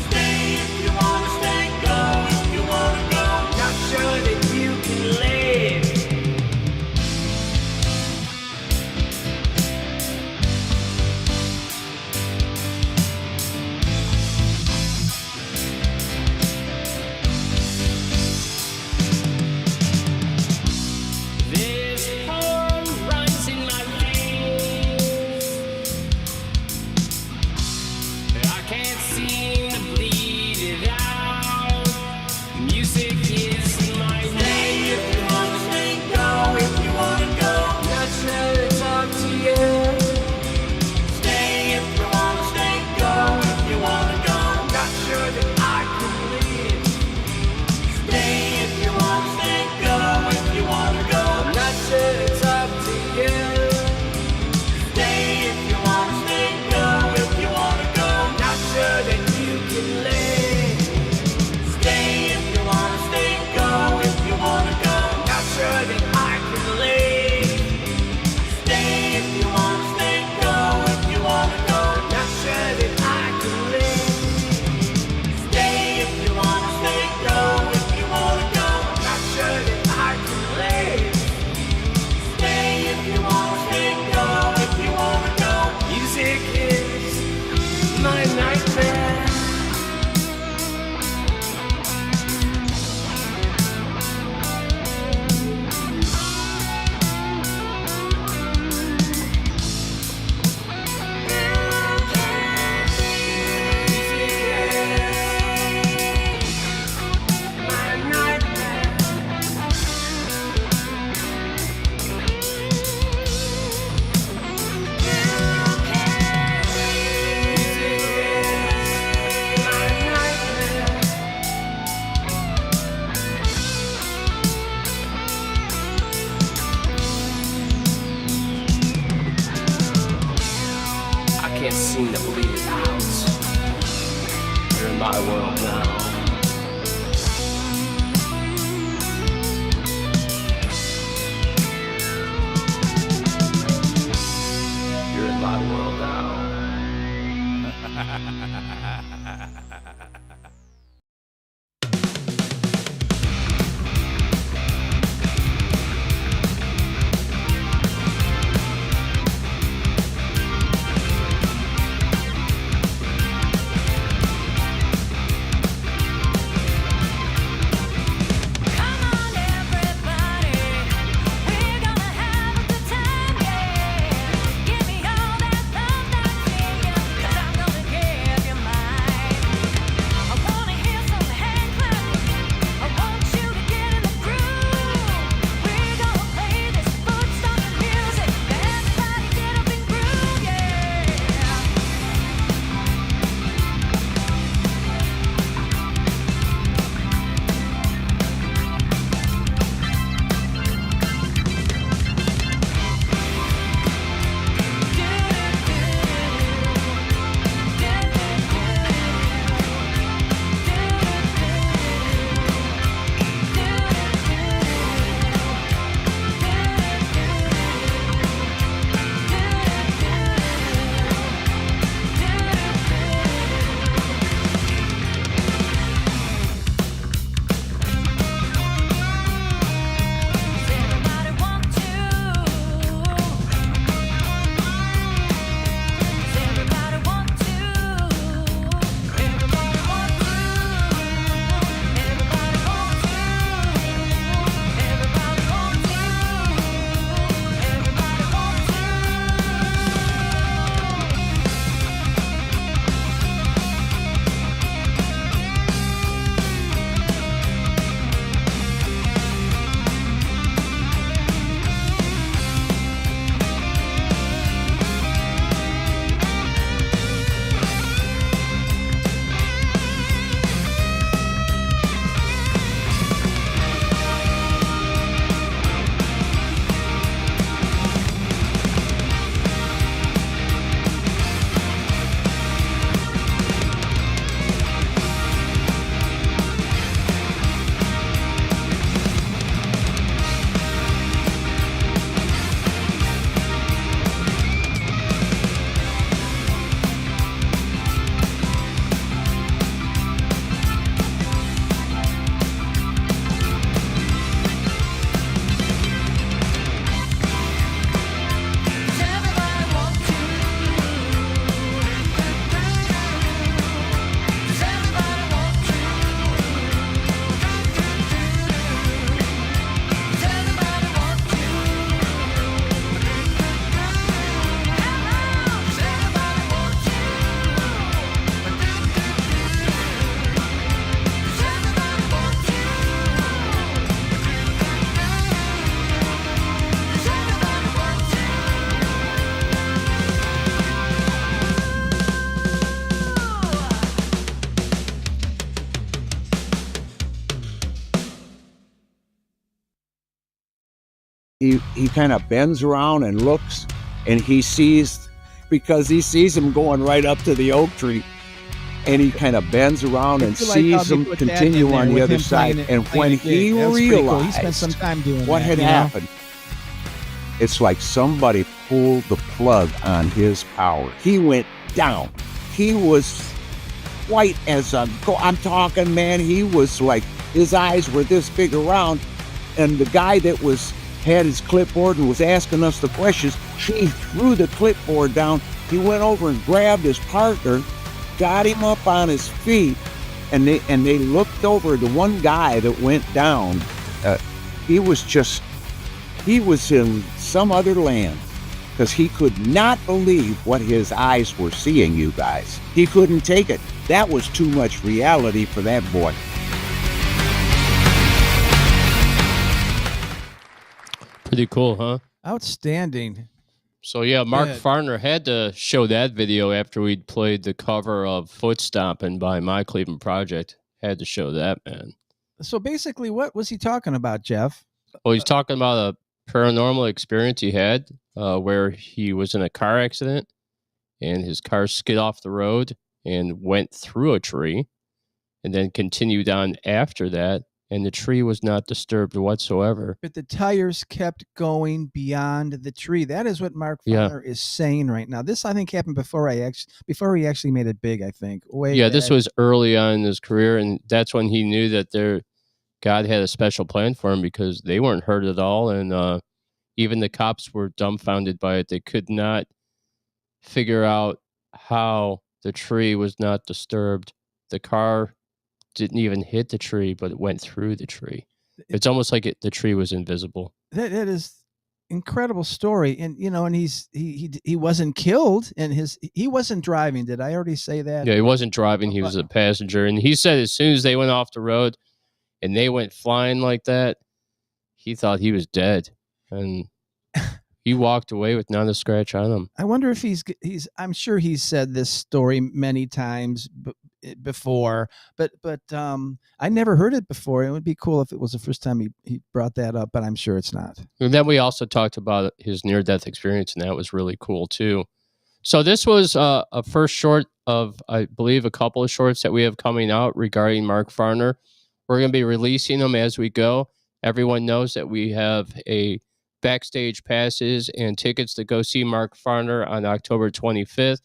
Stay if you wanna stay, go if you wanna go. Not sure that you can leave. This poem runs in my veins. I can't seem to bleed it out. Music is my name. Stay if you wanna stay, go if you wanna go. Not sure it's up to you. Stay if you wanna stay, go if you wanna go. Not sure that I can leave. Stay if you wanna stay, go if you wanna go. Not sure it's up to you. Stay if you wanna stay, go if you wanna go. Not sure that you can leave. Stay if you wanna stay, go if you wanna go. Not sure that I can leave. Stay if you wanna stay, go if you wanna go. Not sure that I can leave. Stay if you wanna stay, go if you wanna go. Not sure that I can leave. Stay if you wanna stay, go if you wanna go. Music is my nightmare. Music is my nightmare. You're in my world now. You're in my world now. Come on, everybody, we're gonna have a good time, yeah. Give me all that love that's in you, 'cause I'm gonna give you mine. I wanna hear some hand clapping. I want you to get in the groove. We're gonna play this foot-stomping music. Everybody get up and groove, yeah. Everybody want to. Everybody want to. Everybody want to. Everybody want to. Everybody want to. Everybody want to. Everybody want to. Everybody want to. Everybody want to. Everybody want to. Everybody want to. Everybody want to. He kind of bends around and looks, and he sees, because he sees him going right up to the oak tree, and he kind of bends around and I feel like how sees they him put that continue in there on the with other him side. playing it- And playing when a gig. he That was pretty cool. realized He spent some time doing what that, had you know? happened, it's like somebody pulled the plug on his power. He went down. He was white as a I'm talking, man, he was like, his eyes were this big around, and the guy that had his clipboard and was asking us the questions, he threw the clipboard down. He went over and grabbed his partner, got him up on his feet, and they looked over. The one guy that went down, he was in some other land, because he could not believe what his eyes were seeing, you guys. He couldn't take it. That was too much reality for that boy. Pretty cool, huh? Outstanding. So yeah, Mark Good. Farner had to show that video after we'd played the cover of Foot Stompin' by My Cleveland Project. Had to show that, man. So basically, what was he talking about, Jeff? Well, he's talking about a paranormal experience he had where he was in a car accident and his car skid off the road and went through a tree and then continued on after that, and the tree was not disturbed whatsoever. But the tires kept going beyond the tree. That is what Mark Yeah. Farner is saying right now. This, I think, happened before he actually made it big. I think. Yeah, this was early on in his career, and that's when he knew that God had a special plan for him, because they weren't hurt at all, and even the cops were dumbfounded by it. They could not figure out how the tree was not disturbed. The car didn't even hit the tree, but it went through the tree. It's almost like the tree was invisible. That is incredible story, and and he wasn't killed, and he wasn't driving. Did I already say that? Yeah, he wasn't driving; he was a passenger, and he said as soon as they went off the road and they went flying like that, he thought he was dead, and he walked away with not a scratch on him. I wonder if he's. I'm sure he's said this story many times before, but I never heard it before. It would be cool if it was the first time he brought that up, but I'm sure it's not. And then we also talked about his near-death experience, and that was really cool too. So this was a first short of, I believe, a couple of shorts that we have coming out regarding Mark Farner. We're going to be releasing them as we go. Everyone knows that we have a backstage passes and tickets to go see Mark Farner on October 25th.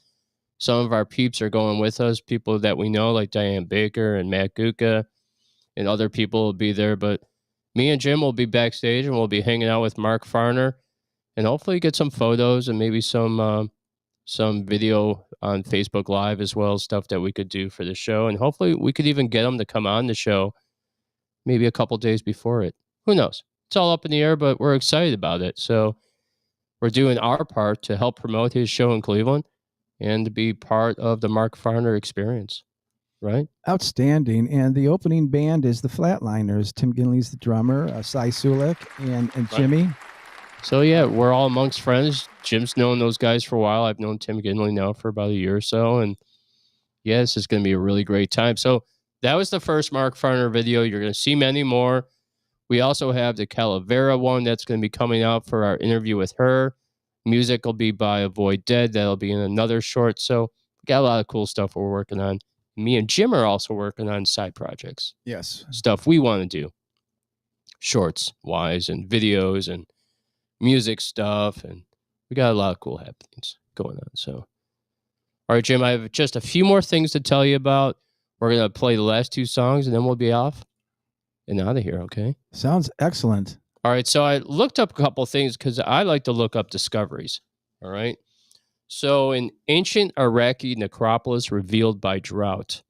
Some of our peeps are going with us, people that we know like Diane Baker and Matt Guka, and other people will be there. But me and Jim will be backstage, and we'll be hanging out with Mark Farner, and hopefully get some photos and maybe some video on Facebook Live as well, stuff that we could do for the show. And hopefully we could even get him to come on the show maybe a couple days before it. Who knows? It's all up in the air, but we're excited about it. So we're doing our part to help promote his show in Cleveland and to be part of the Mark Farner experience, right? Outstanding. And the opening band is the Flatliners. Tim Ginley's the drummer, Cy Sulik, and Jimmy. So yeah, we're all amongst friends. Jim's known those guys for a while. I've known Tim Ginley now for about a year or so. And yeah, this is going to be a really great time. So that was the first Mark Farner video. You're going to see many more. We also have the Calavera one that's going to be coming out for our interview with her. Music will be by Avoid Dead. That'll be in another short. So we got a lot of cool stuff we're working on. Me and Jim are also working on side projects. Yes. Stuff we want to do. Shorts wise and videos and music stuff. And we got a lot of cool happenings going on. So, all right, Jim, I have just a few more things to tell you about. We're going to play the last two songs and then we'll be off and out of here, okay? Sounds excellent. All right, so I looked up a couple of things because I like to look up discoveries, all right? So an ancient Iraqi necropolis revealed by drought.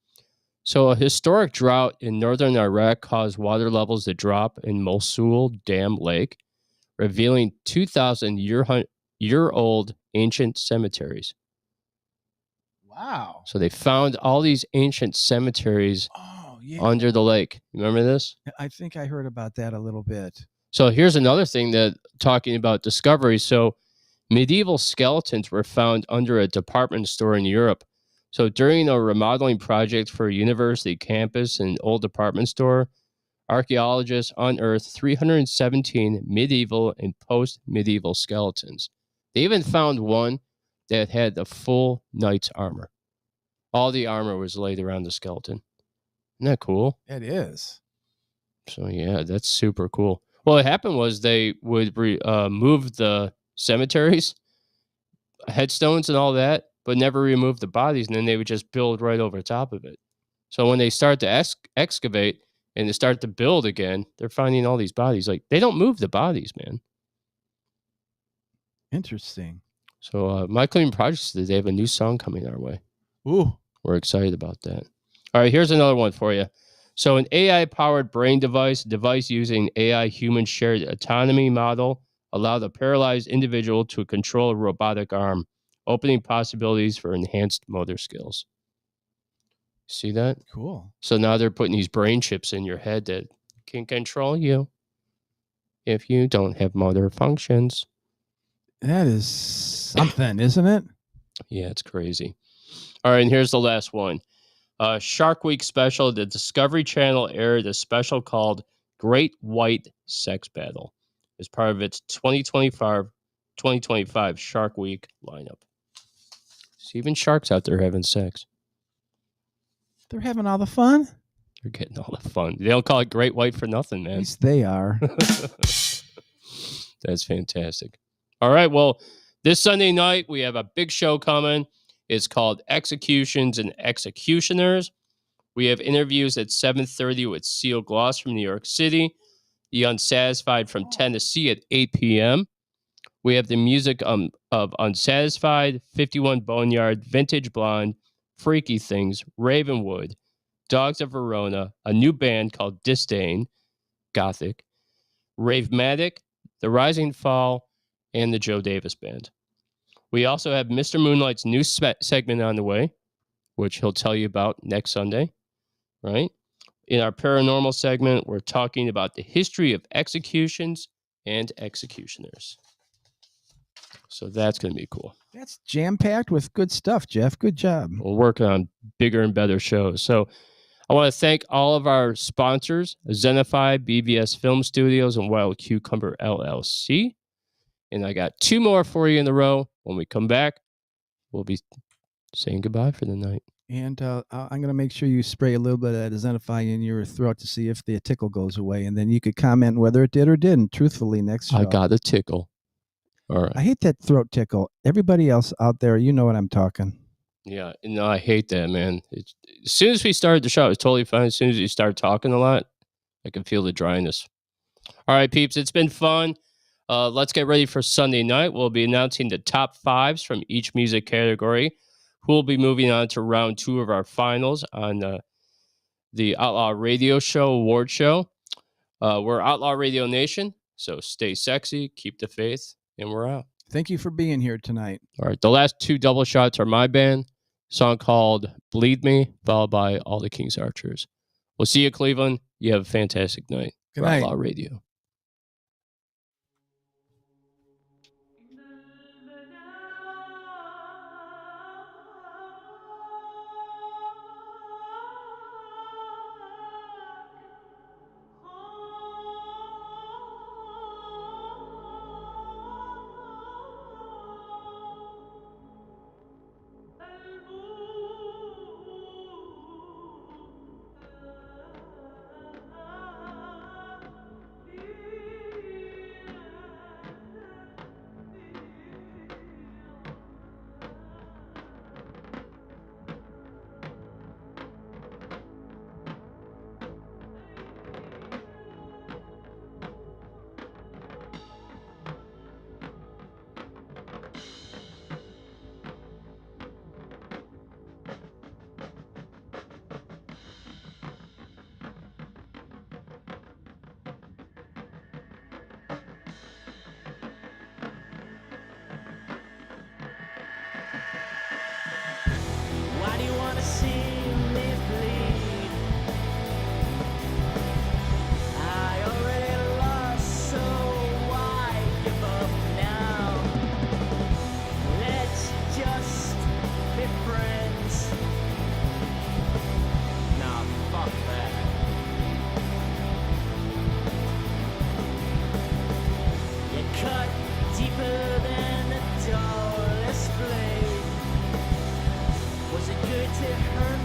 So a historic drought in northern Iraq caused water levels to drop in Mosul Dam Lake, revealing 2,000-year-old ancient cemeteries. Wow. So they found all these ancient cemeteries under the lake. Remember this? I think I heard about that a little bit. So here's another thing that talking about discoveries. So medieval skeletons were found under a department store in Europe. So during a remodeling project for a university campus and old department store, archaeologists unearthed 317 medieval and post-medieval skeletons. They even found one that had the full knight's armor. All the armor was laid around the skeleton. Isn't that cool? It is. So yeah, that's super cool. Well, what happened was they would move the cemeteries, headstones and all that, but never remove the bodies, and then they would just build right over top of it. So when they start to excavate and they start to build again, they're finding all these bodies. Like, they don't move the bodies, man. Interesting. So My Clean Projects, they have a new song coming our way. Ooh. We're excited about that. All right, here's another one for you. So an AI-powered brain device using AI human shared autonomy model allowed a paralyzed individual to control a robotic arm, opening possibilities for enhanced motor skills. See that? Cool. So now they're putting these brain chips in your head that can control you if you don't have motor functions. That is something, isn't it? Yeah, it's crazy. All right, and here's the last one. Shark Week special, the Discovery Channel aired a special called Great White Sex Battle as part of its 2025 Shark Week lineup. See, even sharks out there having sex. They're having all the fun. They're getting all the fun. They don't call it great white for nothing, At man. least they are. That's fantastic. All right. Well, this Sunday night, we have a big show coming. It's called Executions and Executioners. We have interviews at 7:30 with Seal Gloss from New York City. The Unsatisfied from Tennessee at 8 p.m. We have the music of Unsatisfied, 51 Boneyard, Vintage Blonde, Freaky Things, Ravenwood, Dogs of Verona, a new band called Disdain, Gothic, Ravematic, The Rising Fall, and the Joe Davis Band. We also have Mr. Moonlight's new segment on the way, which he'll tell you about next Sunday, right? In our paranormal segment, we're talking about the history of executions and executioners. So that's going to be cool. That's jam-packed with good stuff, Jeff. Good job. We're working on bigger and better shows. So I want to thank all of our sponsors, Zenify, BVS Film Studios, and Wild Cucumber LLC. And I got 2 more for you in a row. When we come back, we'll be saying goodbye for the night. And I'm going to make sure you spray a little bit of that Zenify in your throat to see if the tickle goes away. And then you could comment whether it did or didn't, truthfully, next show. I got a tickle. All right. I hate that throat tickle. Everybody else out there, you know what I'm talking. Yeah, no, I hate that, man. As soon as we started the show, it was totally fine. As soon as you start talking a lot, I can feel the dryness. All right, peeps, it's been fun. Let's get ready for Sunday night. We'll be announcing the top 5s from each music category. We'll be moving on to round 2 of our finals on the Outlaw Radio Show award show. We're Outlaw Radio Nation, so stay sexy, keep the faith, and we're out. Thank you for being here tonight. All right, the last 2 double shots are my band. Song called Bleed Me, followed by All the King's Archers. We'll see you, Cleveland. You have a fantastic night. Good night. Outlaw Radio. Why do you wanna see me bleed? I already lost, so why give up now? Let's just be friends. Nah, fuck that. You cut deeper than the dullest blade. Was it good to hurt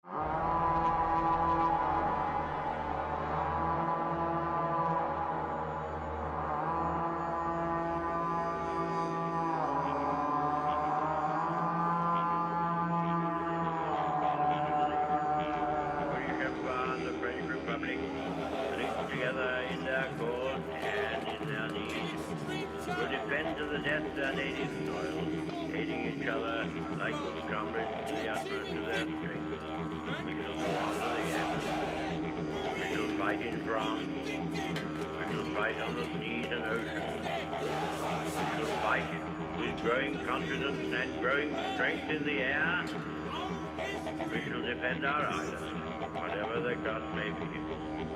The French Republic linked together in their cause and in their need, will defend to the death their native soil, aiding each other like good comrades to the utmost of their strength. We shall go on to the end. We shall fight in France. We shall fight on the seas and oceans. We shall fight with growing confidence and growing strength in the air. We shall defend our island, whatever the cost may be.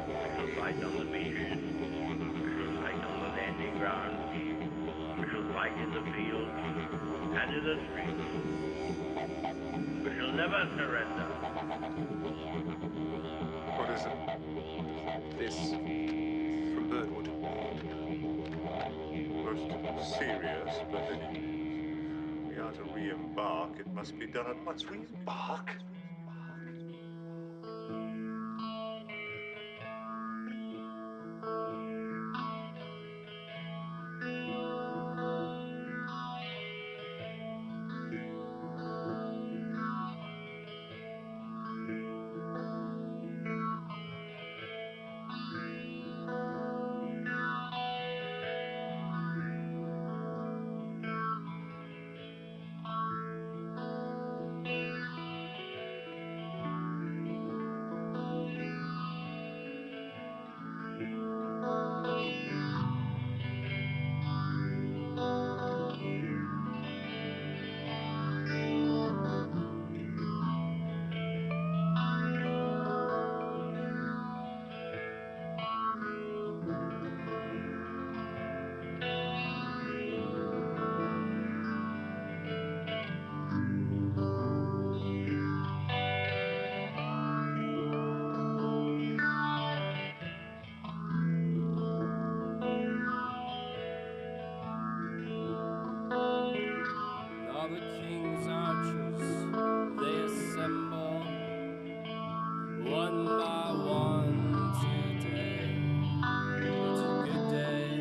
We shall fight on the beaches. We shall fight on the landing grounds. We shall fight in the fields and in the streets. We shall never surrender. What is it? This from Birdwood. Most serious, but if we are to re-embark, it must be done at once. Re-embark? Now the king's archers, they assemble one by one today. It's a good day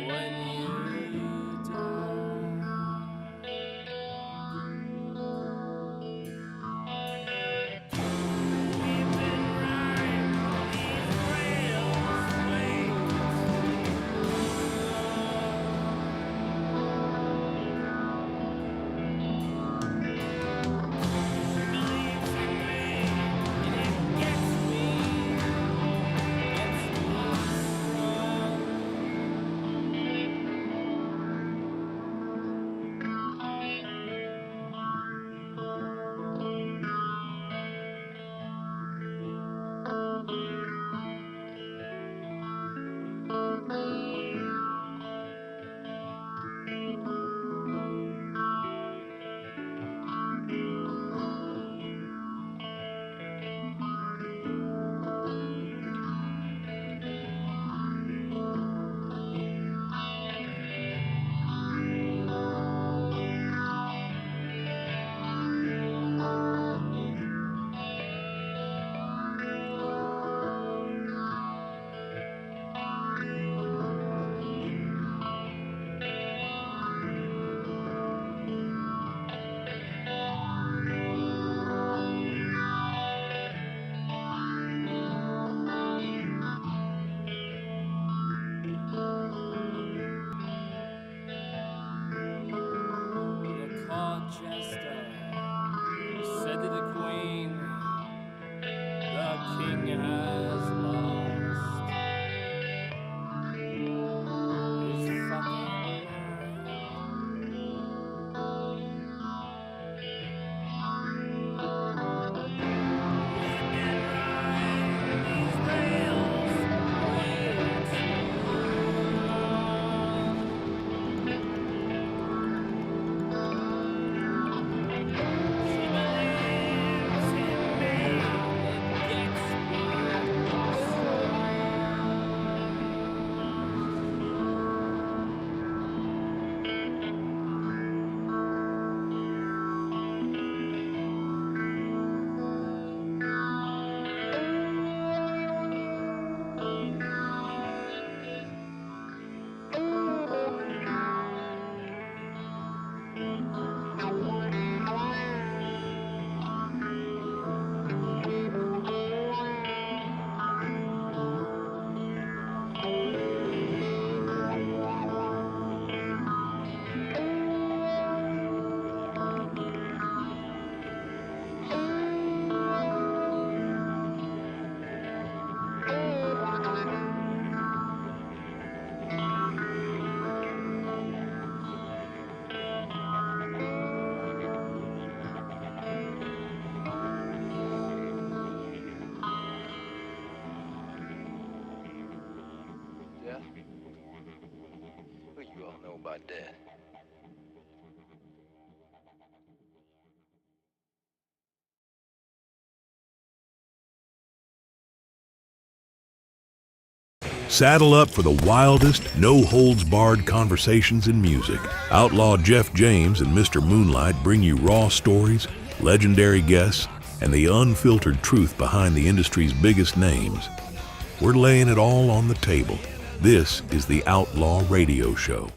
when you die. We've been riding these rails my death. Saddle up for the wildest, no-holds-barred conversations in music. Outlaw Jeff James and Mr. Moonlight bring you raw stories, legendary guests, and the unfiltered truth behind the industry's biggest names. We're laying it all on the table. This is the Outlaw Radio Show.